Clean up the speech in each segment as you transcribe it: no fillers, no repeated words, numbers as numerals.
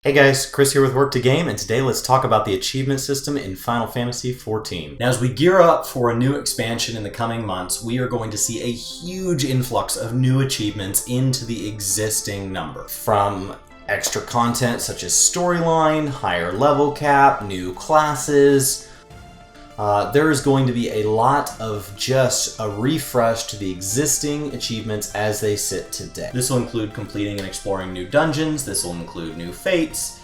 Hey guys, Chris here with Work to Game, and today let's talk about the achievement system in Final Fantasy XIV. Now, as we gear up for a new expansion in the coming months, we are going to see a huge influx of new achievements into the existing number. From extra content such as storyline, higher level cap, new classes. There is going to be a lot of just a refresh to the existing achievements as they sit today. This will include completing and exploring new dungeons. This will include new fates.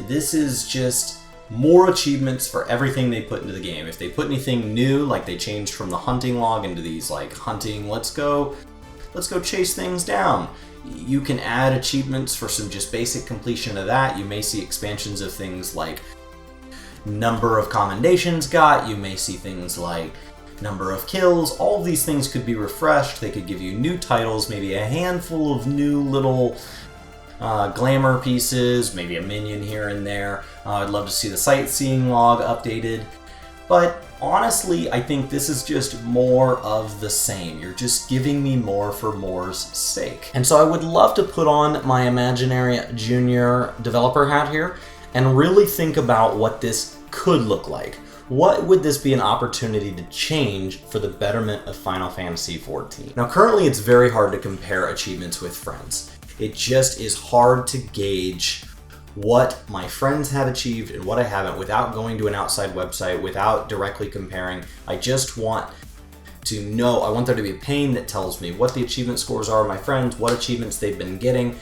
This is just more achievements for everything they put into the game. If they put anything new, like they changed from the hunting log into these like hunting, let's go chase things down. You can add achievements for some just basic completion of that. You may see expansions of things like number of commendations got, you may see things like number of kills. All of these things could be refreshed. They could give you new titles, maybe a handful of new little glamour pieces, maybe a minion here and there. I'd love to see the sightseeing log updated. But honestly, I think this is just more of the same. You're just giving me more for more's sake. And so I would love to put on my imaginary junior developer hat here and really think about what this could look like. What would this be an opportunity to change for the betterment of Final Fantasy XIV? Now, currently it's very hard to compare achievements with friends. It just is hard to gauge what my friends have achieved and what I haven't without going to an outside website, without directly comparing. I just want to know, I want there to be a pane that tells me what the achievement scores are of my friends, what achievements they've been getting.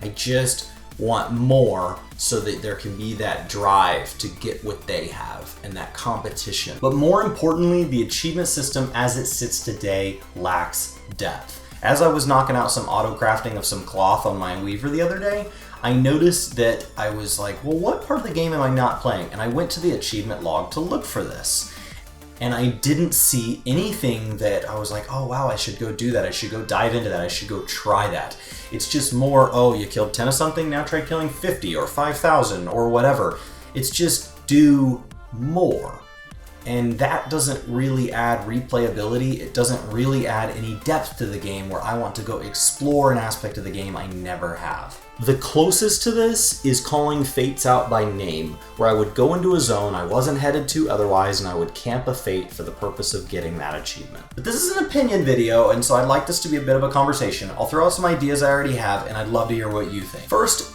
I just want more so that there can be that drive to get what they have and that competition. But more importantly, the achievement system as it sits today lacks depth. As I was knocking out some auto crafting of some cloth on my weaver the other day, I noticed that I was like, well, what part of the game am I not playing? And I went to the achievement log to look for this. And I didn't see anything that I was like, oh wow, I should go do that. I should go dive into that. I should go try that. It's just more, oh, you killed 10 of something, now try killing 50 or 5,000 or whatever. It's just do more. And that doesn't really add replayability. It doesn't really add any depth to the game where I want to go explore an aspect of the game I never have. The closest to this is calling fates out by name, where I would go into a zone I wasn't headed to otherwise and I would camp a fate for the purpose of getting that achievement. But this is an opinion video, and so I'd like this to be a bit of a conversation. I'll throw out some ideas I already have, and I'd love to hear what you think. First,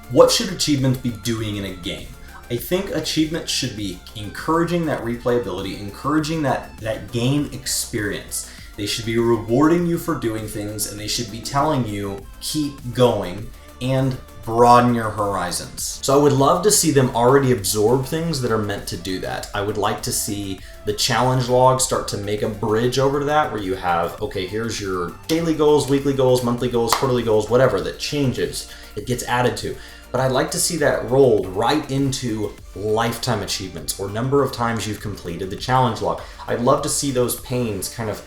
what should achievements be doing in a game? I think achievements should be encouraging that replayability, encouraging that game experience. They should be rewarding you for doing things, and they should be telling you, keep going, and broaden your horizons. So I would love to see them already absorb things that are meant to do that. I would like to see the challenge log start to make a bridge over to that, where you have, okay, here's your daily goals, weekly goals, monthly goals, quarterly goals, whatever that changes, it gets added to. But I'd like to see that rolled right into lifetime achievements or number of times you've completed the challenge log. I'd love to see those panes kind of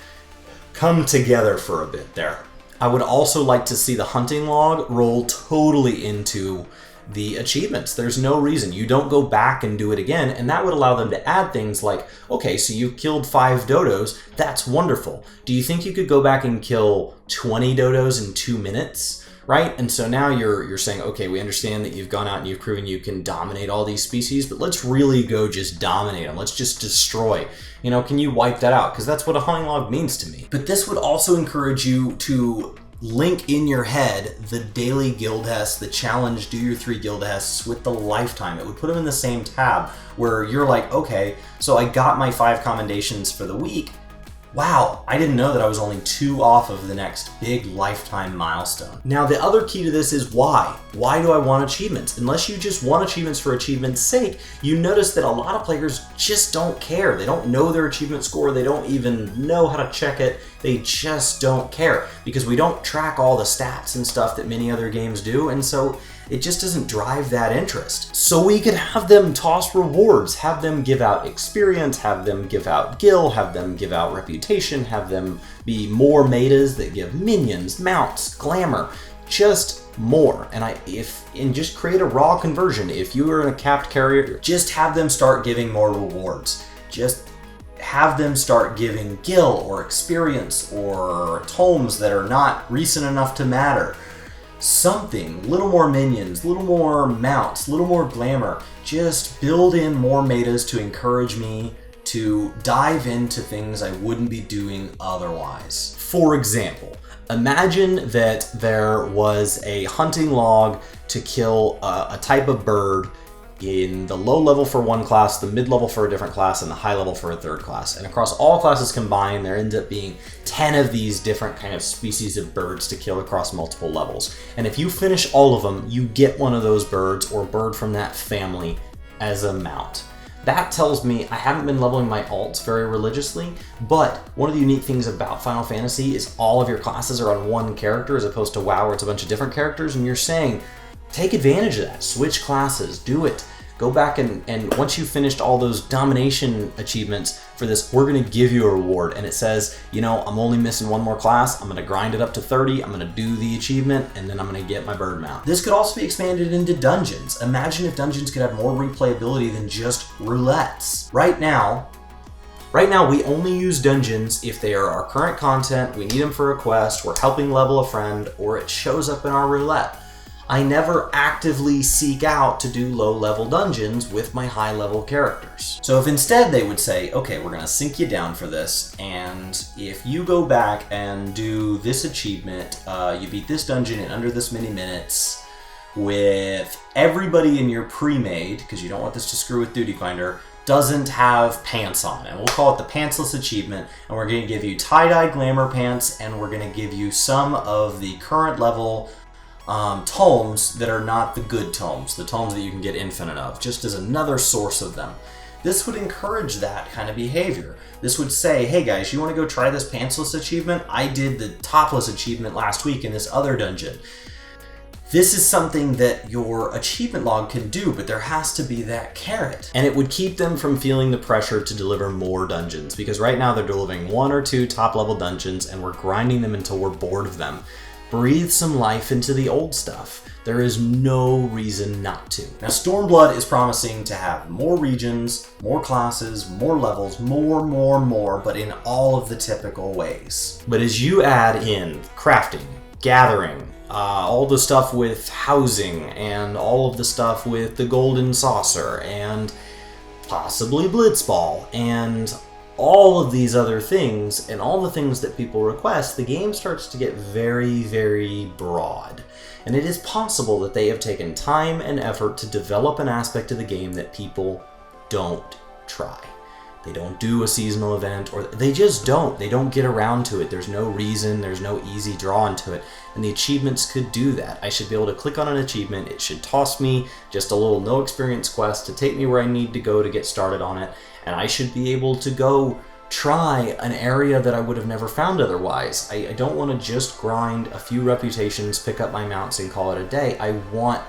come together for a bit there. I would also like to see the hunting log roll totally into the achievements. There's no reason. You don't go back and do it again, and that would allow them to add things like, okay, so you killed 5 dodos, that's wonderful. Do you think you could go back and kill 20 dodos in 2 minutes? Right? And so now you're saying, okay, we understand that you've gone out and you've proven you can dominate all these species, but let's really go just dominate them. Let's just destroy. You know, can you wipe that out? Because that's what a hunting log means to me. But this would also encourage you to link in your head the daily guild hests, the challenge, do your 3 guild hests with the lifetime. It would put them in the same tab where you're like, okay, so I got my 5 commendations for the week. Wow, I didn't know that I was only 2 off of the next big lifetime milestone. Now, the other key to this is why. Why do I want achievements? Unless you just want achievements for achievement's sake, you notice that a lot of players just don't care. They don't know their achievement score. They don't even know how to check it. They just don't care because we don't track all the stats and stuff that many other games do, and so it just doesn't drive that interest. So we could have them toss rewards, have them give out experience, have them give out gil, have them give out reputation, have them be more metas that give minions, mounts, glamour, just more. And just create a raw conversion. If you are in a capped carrier, just have them start giving more rewards. Just have them start giving gil or experience or tomes that are not recent enough to matter. something, little more minions, little more mounts, little more glamour. Just build in more metas to encourage me to dive into things I wouldn't be doing otherwise. For example, imagine that there was a hunting log to kill a type of bird in the low level for one class, the mid level for a different class, and the high level for a third class. And across all classes combined, there ends up being 10 of these different kind of species of birds to kill across multiple levels. And if you finish all of them, you get one of those birds or bird from that family as a mount. That tells me I haven't been leveling my alts very religiously, but one of the unique things about Final Fantasy is all of your classes are on one character as opposed to WoW where it's a bunch of different characters, and you're saying, take advantage of that, switch classes, do it. Go back and once you've finished all those domination achievements for this, we're gonna give you a reward. And it says, you know, I'm only missing one more class, I'm gonna grind it up to 30, I'm gonna do the achievement, and then I'm gonna get my bird mount. This could also be expanded into dungeons. Imagine if dungeons could have more replayability than just roulettes. Right now, we only use dungeons if they are our current content, we need them for a quest, we're helping level a friend, or it shows up in our roulette. I never actively seek out to do low-level dungeons with my high-level characters. So if instead they would say, okay, we're gonna sink you down for this, and if you go back and do this achievement, you beat this dungeon in under this many minutes, with everybody in your pre-made, because you don't want this to screw with Duty Finder, doesn't have pants on. And we'll call it the pantsless achievement, and we're gonna give you tie-dye glamour pants, and we're gonna give you some of the current level tomes that are not the good tomes, the tomes that you can get infinite of, just as another source of them. This would encourage that kind of behavior. This would say, hey guys, you want to go try this pantsless achievement? I did the topless achievement last week in this other dungeon. This is something that your achievement log can do, but there has to be that carrot. And it would keep them from feeling the pressure to deliver more dungeons, because right now they're delivering 1 or 2 top-level dungeons and we're grinding them until we're bored of them. Breathe some life into the old stuff. There is no reason not to. Now, Stormblood is promising to have more regions, more classes, more levels, more, but in all of the typical ways. But as you add in crafting, gathering, all the stuff with housing, and all of the stuff with the golden saucer, and possibly Blitzball, and all of these other things, and all the things that people request, the game starts to get very, very broad. And it is possible that they have taken time and effort to develop an aspect of the game that people don't try. They don't do a seasonal event, or they just don't. They don't get around to it. There's no reason, there's no easy draw into it. And the achievements could do that. I should be able to click on an achievement, it should toss me just a little no experience quest to take me where I need to go to get started on it, and I should be able to go try an area that I would have never found otherwise. I don't want to just grind a few reputations, pick up my mounts, and call it a day. I want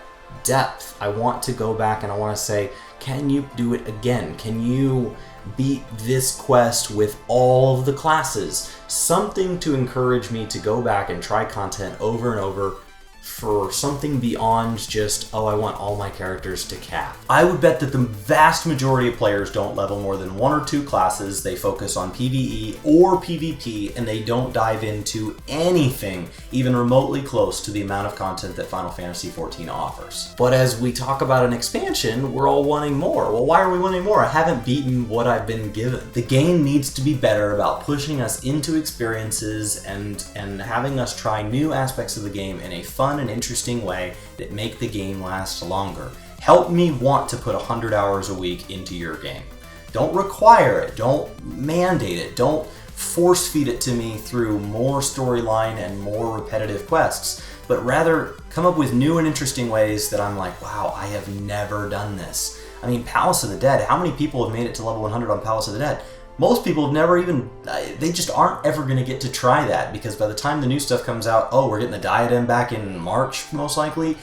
depth. I want to go back and I want to say, can you do it again? Can you beat this quest with all of the classes? Something to encourage me to go back and try content over and over for something beyond just, oh, I want all my characters to cap. I would bet that the vast majority of players don't level more than 1 or 2 classes. They focus on PvE or PvP, and they don't dive into anything even remotely close to the amount of content that Final Fantasy XIV offers. But as we talk about an expansion, we're all wanting more. Well, why are we wanting more? I haven't beaten what I've been given. The game needs to be better about pushing us into experiences and having us try new aspects of the game in a fun and interesting way that make the game last longer. Help me want to put 100 hours a week into your game. Don't require it, don't mandate it, don't force feed it to me through more storyline and more repetitive quests, but rather come up with new and interesting ways that I'm like, wow, I have never done this. I mean, Palace of the Dead, how many people have made it to level 100 on Palace of the Dead? Most people have never even, they just aren't ever going to get to try that, because by the time the new stuff comes out, oh, we're getting the diadem back in March, most likely.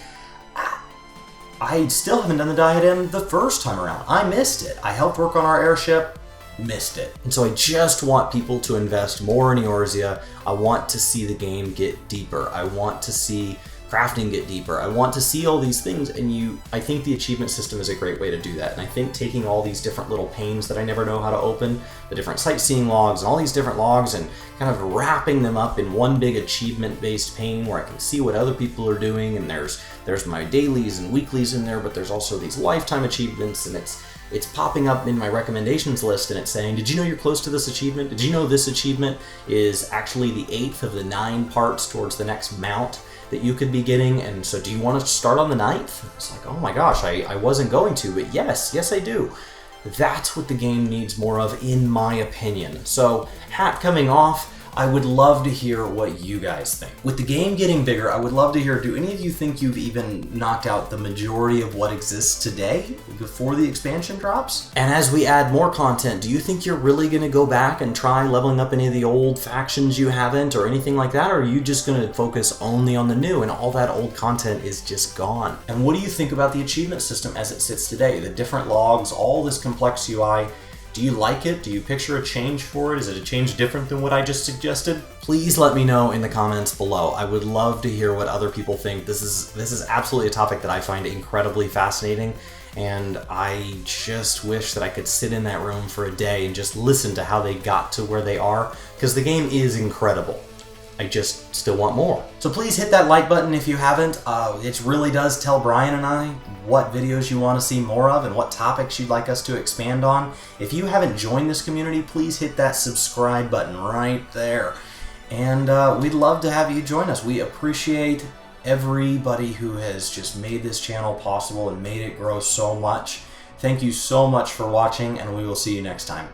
I still haven't done the diadem the first time around. I missed it. I helped work on our airship, missed it. And so I just want people to invest more in Eorzea. I want to see the game get deeper. I want to see crafting get deeper. I want to see all these things, and I think the achievement system is a great way to do that. And I think taking all these different little panes that I never know how to open, the different sightseeing logs and all these different logs, and kind of wrapping them up in one big achievement-based pane where I can see what other people are doing, and there's my dailies and weeklies in there, but there's also these lifetime achievements, and it's popping up in my recommendations list, and it's saying, did you know you're close to this achievement? Did you know this achievement is actually the 8th of the 9 parts towards the next mount that you could be getting? And so do you want to start on the 9th? It's like, oh my gosh, I wasn't going to, but yes I do. That's what the game needs more of, in my opinion. So, hat coming off, I would love to hear what you guys think. With the game getting bigger, I would love to hear, do any of you think you've even knocked out the majority of what exists today before the expansion drops? And as we add more content, do you think you're really going to go back and try leveling up any of the old factions you haven't or anything like that? Or are you just going to focus only on the new and all that old content is just gone? And what do you think about the achievement system as it sits today? The different logs, all this complex UI. Do you like it? Do you picture a change for it? Is it a change different than what I just suggested? Please let me know in the comments below. I would love to hear what other people think. This is absolutely a topic that I find incredibly fascinating, and I just wish that I could sit in that room for a day and just listen to how they got to where they are, because the game is incredible. I just still want more. So please hit that like button if you haven't. It really does tell Brian and I what videos you want to see more of and what topics you'd like us to expand on. If you haven't joined this community, please hit that subscribe button right there. And we'd love to have you join us. We appreciate everybody who has just made this channel possible and made it grow so much. Thank you so much for watching, and we will see you next time.